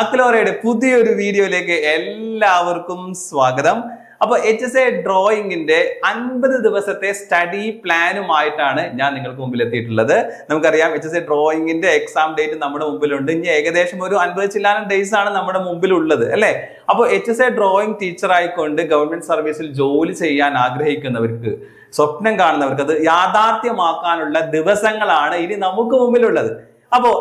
അക്ലോറയുടെ പുതിയൊരു വീഡിയോയിലേക്ക് എല്ലാവർക്കും സ്വാഗതം. അപ്പോൾ HSA ഡ്രോയിങ്ങിന്റെ 50 ദിവസത്തെ സ്റ്റഡി പ്ലാനുമായിട്ടാണ് ഞാൻ നിങ്ങൾക്ക് മുമ്പിൽ എത്തിയിട്ടുള്ളത്. നമുക്കറിയാം HSA ഡ്രോയിങ്ങിന്റെ എക്സാം ഡേറ്റ് നമ്മുടെ മുമ്പിലുണ്ട്. ഇനി ഏകദേശം ഒരു 50 ചില്ലാനം ഡേയ്സ് ആണ് നമ്മുടെ മുമ്പിലുള്ളത് അല്ലേ. അപ്പോൾ HSA ഡ്രോയിങ് ടീച്ചർ ആയിക്കൊണ്ട് ഗവൺമെന്റ് സർവീസിൽ ജോലി ചെയ്യാൻ ആഗ്രഹിക്കുന്നവർക്ക്, സ്വപ്നം കാണുന്നവർക്ക് അത് യാഥാർത്ഥ്യമാക്കാനുള്ള ദിവസങ്ങളാണ് ഇനി നമുക്ക് മുമ്പിലുള്ളത്.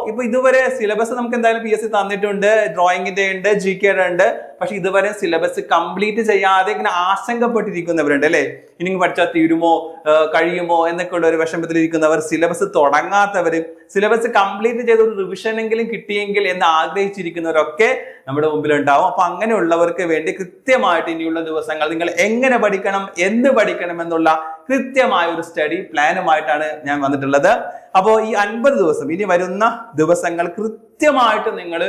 ഇപ്പൊ ഇതുവരെ സിലബസ് നമുക്ക് എന്തായാലും PSC തന്നിട്ടുണ്ട്, ഡ്രോയിങ്ങിന്റെ ഉണ്ട്, GK ഉണ്ട്. പക്ഷെ ഇതുവരെ സിലബസ് കംപ്ലീറ്റ് ചെയ്യാതെ ഇങ്ങനെ ആശങ്കപ്പെട്ടിരിക്കുന്നവരുണ്ട് അല്ലെ. ഇനി പഠിച്ചാൽ തീരുമോ, കഴിയുമോ എന്നൊക്കെ ഉള്ള ഒരു വിഷമത്തിലിരിക്കുന്നവർ, സിലബസ് തുടങ്ങാത്തവര്, സിലബസ് കംപ്ലീറ്റ് ചെയ്ത ഒരു റിവിഷൻ എങ്കിലും കിട്ടിയെങ്കിൽ എന്ന് ആഗ്രഹിച്ചിരിക്കുന്നവരൊക്കെ നമ്മുടെ മുമ്പിലുണ്ടാവും. അപ്പൊ അങ്ങനെയുള്ളവർക്ക് വേണ്ടി കൃത്യമായിട്ട് ഇനിയുള്ള ദിവസങ്ങൾ നിങ്ങൾ എങ്ങനെ പഠിക്കണം, എന്ത് പഠിക്കണം എന്നുള്ള കൃത്യമായ ഒരു സ്റ്റഡി പ്ലാനുമായിട്ടാണ് ഞാൻ വന്നിട്ടുള്ളത്. അപ്പോൾ ഈ 50 ദിവസം ഇനി വരുന്ന ദിവസങ്ങൾ കൃത്യമായിട്ട് നിങ്ങൾ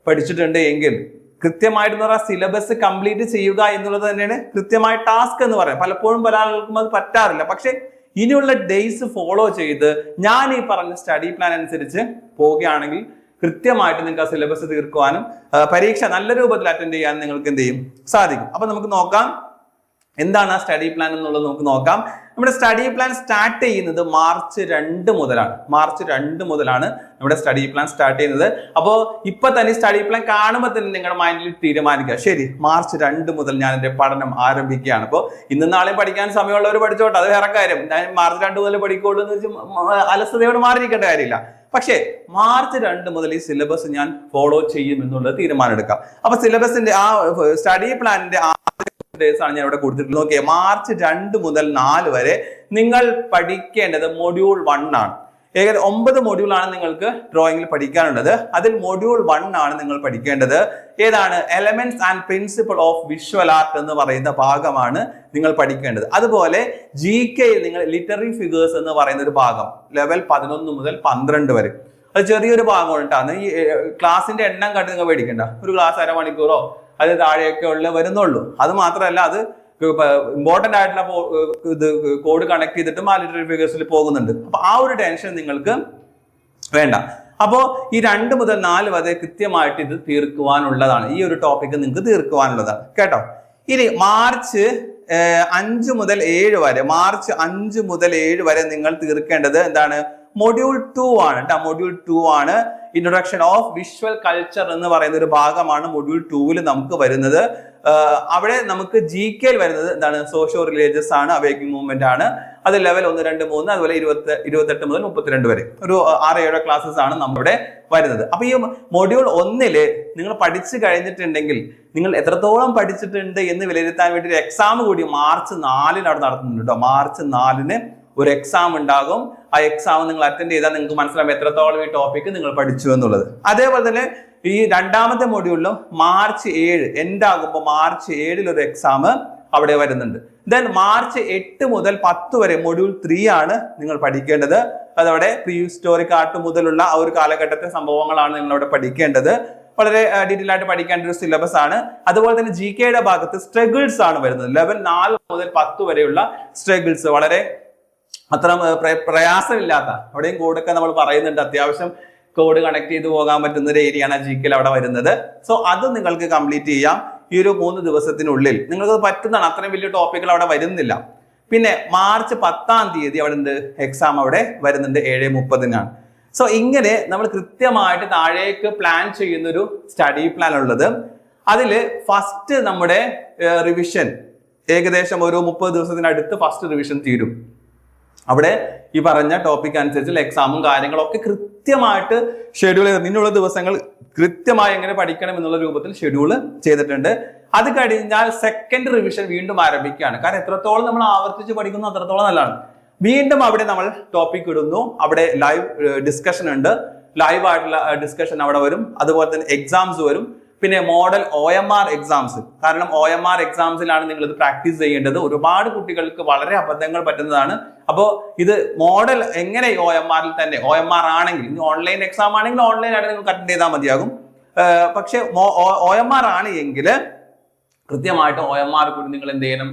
പഠിച്ചിട്ടുണ്ട് എങ്കിൽ, കൃത്യമായിട്ട് എന്ന് പറഞ്ഞാൽ സിലബസ് കംപ്ലീറ്റ് ചെയ്യുക എന്നുള്ളത് തന്നെയാണ് കൃത്യമായ ടാസ്ക് എന്ന് പറയാം. പലപ്പോഴും പല ആളുകൾക്കും അത് പറ്റാറില്ല. പക്ഷെ ഇനിയുള്ള ഡേയ്സ് ഫോളോ ചെയ്ത് ഞാൻ ഈ പറഞ്ഞ സ്റ്റഡി പ്ലാൻ അനുസരിച്ച് പോവുകയാണെങ്കിൽ കൃത്യമായിട്ട് നിങ്ങൾക്ക് ആ സിലബസ് തീർക്കുവാനും പരീക്ഷ നല്ല രൂപത്തിൽ അറ്റൻഡ് ചെയ്യാൻ നിങ്ങൾക്ക് എന്ത് ചെയ്യും സാധിക്കും. അപ്പൊ നമുക്ക് നോക്കാം എന്താണ് ആ സ്റ്റഡി പ്ലാൻ എന്നുള്ളത്. നമുക്ക് നോക്കാം. നമ്മുടെ സ്റ്റഡി പ്ലാൻ സ്റ്റാർട്ട് ചെയ്യുന്നത് മാർച്ച് 2 മുതലാണ്. മാർച്ച് 2 മുതലാണ് നമ്മുടെ സ്റ്റഡി പ്ലാൻ സ്റ്റാർട്ട് ചെയ്യുന്നത്. അപ്പോൾ ഇപ്പൊ തന്നെ സ്റ്റഡി പ്ലാൻ കാണുമ്പോൾ തന്നെ നിങ്ങളുടെ മൈൻഡിൽ തീരുമാനിക്കുക, ശരി മാർച്ച് 2 മുതൽ ഞാൻ എന്റെ പഠനം ആരംഭിക്കുകയാണ്. അപ്പോൾ ഇന്നും നാളെയും പഠിക്കാൻ സമയമുള്ളവർ പഠിച്ചോട്ടെ, അത് വേറെ കാര്യം. ഞാൻ മാർച്ച് 2 മുതൽ പഠിക്കുള്ളൂ എന്ന് വെച്ച് അലസതയോട് മാറിയിരിക്കേണ്ട കാര്യമില്ല. പക്ഷേ മാർച്ച് 2 മുതൽ ഈ സിലബസ് ഞാൻ ഫോളോ ചെയ്യും എന്നുള്ളത് തീരുമാനം എടുക്കാം. അപ്പൊ സിലബസിന്റെ ആ സ്റ്റഡി പ്ലാനിന്റെ ഡേയ്സ് ആണ് ഞാൻ ഇവിടെ കൊടുത്തിട്ടുള്ളത്. നോക്കിയേ, മാർച്ച് 2 മുതൽ 4 വരെ നിങ്ങൾ പഠിക്കേണ്ടത് മൊഡ്യൂൾ 1 ആണ്. ഏകദേശം 9 മൊഡ്യൂളാണ് നിങ്ങൾക്ക് ഡ്രോയിങ്ങിൽ പഠിക്കാനുള്ളത്. അതിൽ മൊഡ്യൂൾ 1 ആണ് നിങ്ങൾ പഠിക്കേണ്ടത്. ഏതാണ്? Elements and principle of visual art എന്ന് പറയുന്ന ഭാഗമാണ് നിങ്ങൾ പഠിക്കേണ്ടത്. അതുപോലെ GK നിങ്ങൾ ലിറ്റററി ഫിഗേഴ്സ് എന്ന് പറയുന്ന ഒരു ഭാഗം, ലെവൽ 11 മുതൽ 12 വരെ, അത് ചെറിയൊരു ഭാഗമാണ് കേട്ടോ. ഈ ക്ലാസിന്റെ എണ്ണം കണ്ട് നിങ്ങൾ പേടിക്കണ്ട. ഒരു ക്ലാസ് അരമണിക്കൂറോ അത് താഴെയൊക്കെ ഉള്ള വരുന്നുള്ളൂ. അത് മാത്രമല്ല, അത് ഇമ്പോർട്ടന്റ് ആയിട്ടുള്ള ഇത് കോഡ് കണക്ട് ചെയ്തിട്ടും ആ ലിറ്റററി ഫിഗേഴ്സിൽ പോകുന്നുണ്ട്. അപ്പൊ ആ ഒരു ടെൻഷൻ നിങ്ങൾക്ക് വേണ്ട. അപ്പോ ഈ 2 മുതൽ 4 വരെ കൃത്യമായിട്ട് ഇത് തീർക്കുവാനുള്ളതാണ്. ഈ ഒരു ടോപ്പിക്ക് നിങ്ങൾക്ക് തീർക്കുവാനുള്ളതാണ് കേട്ടോ. ഇനി മാർച്ച് 5 മുതൽ 7 വരെ, മാർച്ച് 5 മുതൽ 7 വരെ നിങ്ങൾ തീർക്കേണ്ടത് എന്താണ്? മൊഡ്യൂൾ 2 ആണ് കേട്ടോ. മൊഡ്യൂൾ 2 ആണ്. ഇൻട്രൊഡക്ഷൻ ഓഫ് വിഷ്വൽ കൾച്ചർ എന്ന് പറയുന്ന ഒരു ഭാഗമാണ് മൊഡ്യൂൾ 2 നമുക്ക് വരുന്നത്. അവിടെ നമുക്ക് GK വരുന്നത് എന്താണ്? സോഷ്യോ റിലീജിയസ് ആണ്, അവേക്കിംഗ് മൂവ്മെന്റ് ആണ്. അത് ലെവൽ 1, 2, 3, അതുപോലെ 28 മുതൽ 32 വരെ ഒരു 6-7 ക്ലാസ്സസ് ആണ് നമ്മുടെ വരുന്നത്. അപ്പൊ ഈ മൊഡ്യൂൾ 1 നിങ്ങൾ പഠിച്ചു കഴിഞ്ഞിട്ടുണ്ടെങ്കിൽ നിങ്ങൾ എത്രത്തോളം പഠിച്ചിട്ടുണ്ട് എന്ന് വിലയിരുത്താൻ വേണ്ടി ഒരു എക്സാം കൂടി മാർച്ച് 4 അവിടെ നടത്തുന്നുണ്ട് കേട്ടോ. മാർച്ച് 4 ഒരു എക്സാം ഉണ്ടാകും. ആ എക്സാം നിങ്ങൾ അറ്റൻഡ് ചെയ്താൽ നിങ്ങൾക്ക് മനസ്സിലാവും എത്രത്തോളം ഈ ടോപ്പിക്ക് നിങ്ങൾ പഠിച്ചു എന്നുള്ളത്. അതേപോലെ തന്നെ ഈ 2ാമത്തെ മൊഡ്യൂളിലും മാർച്ച് 7 എൻഡ് ആകുമ്പോൾ മാർച്ച് 7 ഒരു എക്സാം അവിടെ വരുന്നുണ്ട്. ദെൻ മാർച്ച് 8 മുതൽ 10 വരെ മൊഡ്യൂൾ 3 ആണ് നിങ്ങൾ പഠിക്കേണ്ടത്. അതവിടെ പ്രീ ഹിസ്റ്റോറിക് ആർട്ട് മുതലുള്ള ആ ഒരു കാലഘട്ടത്തെ സംഭവങ്ങളാണ് നിങ്ങൾ അവിടെ പഠിക്കേണ്ടത്. വളരെ ഡീറ്റെയിൽ ആയിട്ട് പഠിക്കേണ്ട ഒരു സിലബസ് ആണ്. അതുപോലെ തന്നെ GKയുടെ ഭാഗത്ത് സ്ട്രഗിൾസ് ആണ് വരുന്നത്. ലെവൽ 4 മുതൽ 10 വരെയുള്ള സ്ട്രഗിൾസ് വളരെ അത്ര പ്രയാസമില്ലാത്ത, അവിടെയും കോഡൊക്കെ നമ്മൾ പറയുന്നുണ്ട്, അത്യാവശ്യം കോഡ് കണക്ട് ചെയ്ത് പോകാൻ പറ്റുന്ന ഒരു ഏരിയയാണ് GK അവിടെ വരുന്നത്. സോ അത് നിങ്ങൾക്ക് കംപ്ലീറ്റ് ചെയ്യാം ഈ ഒരു 3 ദിവസത്തിനുള്ളിൽ. നിങ്ങൾക്ക് പറ്റുന്നതാണ്. അത്രയും വലിയ ടോപ്പിക്കുകൾ അവിടെ വരുന്നില്ല. പിന്നെ മാർച്ച് 10-ാം തീയതി അവിടെ ഉണ്ട് എക്സാം അവിടെ വരുന്നുണ്ട്, 7:30-നാണ്. സോ ഇങ്ങനെ നമ്മൾ കൃത്യമായിട്ട് താഴേക്ക് പ്ലാൻ ചെയ്യുന്ന ഒരു സ്റ്റഡി പ്ലാൻ ഉള്ളത്. അതിൽ ഫസ്റ്റ് നമ്മുടെ റിവിഷൻ ഏകദേശം ഒരു 30 ദിവസത്തിനടുത്ത് ഫസ്റ്റ് റിവിഷൻ തീരും. അവിടെ ഈ പറഞ്ഞ ടോപ്പിക് അനുസരിച്ച് എക്സാമും കാര്യങ്ങളൊക്കെ കൃത്യമായിട്ട് ഷെഡ്യൂൾ ചെയ്ത് നിന്നുള്ള ദിവസങ്ങൾ കൃത്യമായി എങ്ങനെ പഠിക്കണം എന്നുള്ള രൂപത്തിൽ ഷെഡ്യൂൾ ചെയ്തിട്ടുണ്ട്. അത് കഴിഞ്ഞാൽ സെക്കൻഡ് റിവിഷൻ വീണ്ടും ആരംഭിക്കുകയാണ്. കാരണം എത്രത്തോളം നമ്മൾ ആവർത്തിച്ച് പഠിക്കുന്നു അത്രത്തോളം നല്ലതാണ്. വീണ്ടും അവിടെ നമ്മൾ ടോപ്പിക് ഇടുന്നു. അവിടെ ലൈവ് ഡിസ്കഷൻ ഉണ്ട്. ലൈവ് ആയിട്ടുള്ള ഡിസ്കഷൻ അവിടെ വരും. അതുപോലെ തന്നെ എക്സാംസ് വരും. പിന്നെ മോഡൽ OMR എക്സാംസ്. കാരണം OMR എക്സാംസിലാണ് നിങ്ങൾ ഇത് പ്രാക്ടീസ് ചെയ്യേണ്ടത്. ഒരുപാട് കുട്ടികൾക്ക് വളരെ അബദ്ധങ്ങൾ പറ്റുന്നതാണ്. അപ്പോൾ ഇത് മോഡൽ എങ്ങനെ OMR തന്നെ, OMR ആണെങ്കിൽ, ഇനി ഓൺലൈൻ എക്സാം ആണെങ്കിൽ ഓൺലൈൻ ആയിട്ട് നിങ്ങൾക്ക് അറ്റൻഡ് ചെയ്താൽ മതിയാകും. പക്ഷെ OMR ആണ് എങ്കിൽ കൃത്യമായിട്ട് OMR കൂടി നിങ്ങൾ എന്ത് ചെയ്യണം,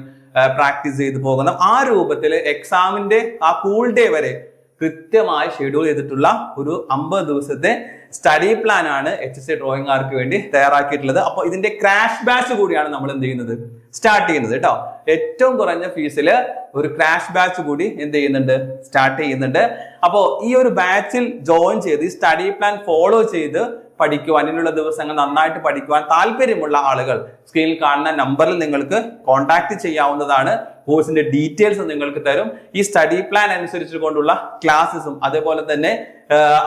പ്രാക്ടീസ് ചെയ്ത് പോകണം. ആ രൂപത്തിൽ എക്സാമിന്റെ ആ കൂൾ ഡേ വരെ കൃത്യമായി ഷെഡ്യൂൾ ചെയ്തിട്ടുള്ള ഒരു 50 ദിവസത്തെ സ്റ്റഡി പ്ലാൻ ആണ് HSA ഡ്രോയിങ്ങുകാർക്ക് വേണ്ടി തയ്യാറാക്കിയിട്ടുള്ളത്. അപ്പോൾ ഇതിന്റെ ക്രാഷ് ബാച്ച് കൂടിയാണ് നമ്മൾ എന്ത് ചെയ്യുന്നത്, സ്റ്റാർട്ട് ചെയ്യുന്നത് കേട്ടോ. ഏറ്റവും കുറഞ്ഞ ഫീസിൽ ഒരു ക്രാഷ് ബാച്ച് കൂടി എന്ത് ചെയ്യുന്നുണ്ട്, സ്റ്റാർട്ട് ചെയ്യുന്നുണ്ട്. അപ്പോൾ ഈ ഒരു ബാച്ചിൽ ജോയിൻ ചെയ്ത് ഈ സ്റ്റഡി പ്ലാൻ ഫോളോ ചെയ്ത് പഠിക്കുവാൻ, ഇതിനുള്ള ദിവസങ്ങൾ നന്നായിട്ട് പഠിക്കുവാൻ താല്പര്യമുള്ള ആളുകൾ സ്ക്രീനിൽ കാണുന്ന നമ്പറിൽ നിങ്ങൾക്ക് കോൺടാക്ട് ചെയ്യാവുന്നതാണ്. കോഴ്സിന്റെ ഡീറ്റെയിൽസ് നിങ്ങൾക്ക് തരും. ഈ സ്റ്റഡി പ്ലാൻ അനുസരിച്ച് കൊണ്ടുള്ള ക്ലാസ്സസും അതേപോലെ തന്നെ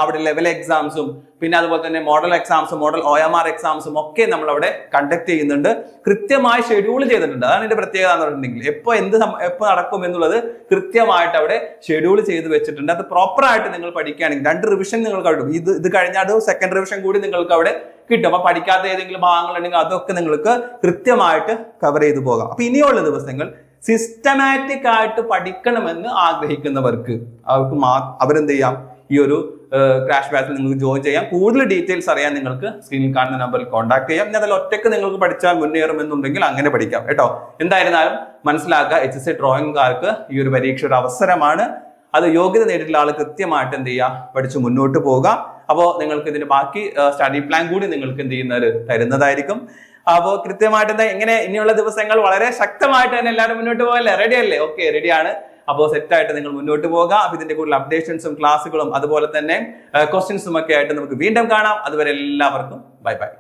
അവിടെ ലെവൽ എക്സാംസും പിന്നെ അതുപോലെ തന്നെ മോഡൽ എക്സാംസും മോഡൽ OMR എക്സാംസും ഒക്കെ നമ്മൾ അവിടെ കണ്ടക്ട് ചെയ്യുന്നുണ്ട്. കൃത്യമായി ഷെഡ്യൂൾ ചെയ്തിട്ടുണ്ട്. അതാണ് ഇതിന്റെ പ്രത്യേകത എന്ന് പറഞ്ഞിട്ടുണ്ടെങ്കിൽ എപ്പോൾ നടക്കും എന്നുള്ളത് കൃത്യമായിട്ട് അവിടെ ഷെഡ്യൂൾ ചെയ്ത് വെച്ചിട്ടുണ്ട്. അത് പ്രോപ്പർ ആയിട്ട് നിങ്ങൾ പഠിക്കുകയാണെങ്കിൽ 2 റിവിഷൻ നിങ്ങൾക്ക് അവിടെ ഇത് കഴിഞ്ഞാൽ സെക്കൻഡ് റിവിഷൻ കൂടി നിങ്ങൾക്ക് അവിടെ കിട്ടും. അപ്പൊ പഠിക്കാത്ത ഏതെങ്കിലും ഭാഗങ്ങൾ ഉണ്ടെങ്കിൽ അതൊക്കെ നിങ്ങൾക്ക് കൃത്യമായിട്ട് കവർ ചെയ്തു പോകാം. അപ്പൊ ഇനിയുള്ള ദിവസങ്ങൾ സിസ്റ്റമാറ്റിക് ആയിട്ട് പഠിക്കണമെന്ന് ആഗ്രഹിക്കുന്നവർക്ക് അവരെന്ത് ചെയ്യാം, ഈ ഒരു ക്രാഷ് ബാച്ചിൽ നിങ്ങൾക്ക് ജോയിൻ ചെയ്യാം. കൂടുതൽ ഡീറ്റെയിൽസ് അറിയാൻ നിങ്ങൾക്ക് സ്ക്രീനിൽ കാണുന്ന നമ്പറിൽ കോൺടാക്ട് ചെയ്യാം. ഇനി അതിൽ ഒറ്റയ്ക്ക് നിങ്ങൾക്ക് പഠിച്ചാൽ മുന്നേറുമെന്നുണ്ടെങ്കിൽ അങ്ങനെ പഠിക്കാം കേട്ടോ. എന്തായിരുന്നാലും മനസ്സിലാക്കുക, HSA ഡ്രോയിങ്ങുകാർക്ക് ഈ ഒരു പരീക്ഷ ഒരു അവസരമാണ്. അത് യോഗ്യത നേടിയിട്ടുള്ള ആൾ കൃത്യമായിട്ട് എന്ത് ചെയ്യുക, പഠിച്ച് മുന്നോട്ട് പോവുക. അപ്പോൾ നിങ്ങൾക്ക് ഇതിന്റെ ബാക്കി സ്റ്റഡി പ്ലാൻ കൂടി നിങ്ങൾക്ക് എന്ത് ചെയ്യുന്നത് തരുന്നതായിരിക്കും. അപ്പോൾ കൃത്യമായിട്ട് എങ്ങനെ ഇനിയുള്ള ദിവസങ്ങൾ വളരെ ശക്തമായിട്ട് തന്നെ എല്ലാവരും മുന്നോട്ട് പോകല്ലേ? റെഡി അല്ലേ? ഓക്കെ, റെഡിയാണ്. അപ്പോൾ സെറ്റായിട്ട് നിങ്ങൾ മുന്നോട്ട് പോകുക. അപ്പൊ ഇതിന്റെ കൂടുതൽ അപ്ഡേഷൻസും ക്ലാസ്സുകളും അതുപോലെ തന്നെ ക്വസ്റ്റ്യൻസും ഒക്കെ ആയിട്ട് നമുക്ക് വീണ്ടും കാണാം. അതുവരെ എല്ലാവർക്കും ബൈ ബൈ.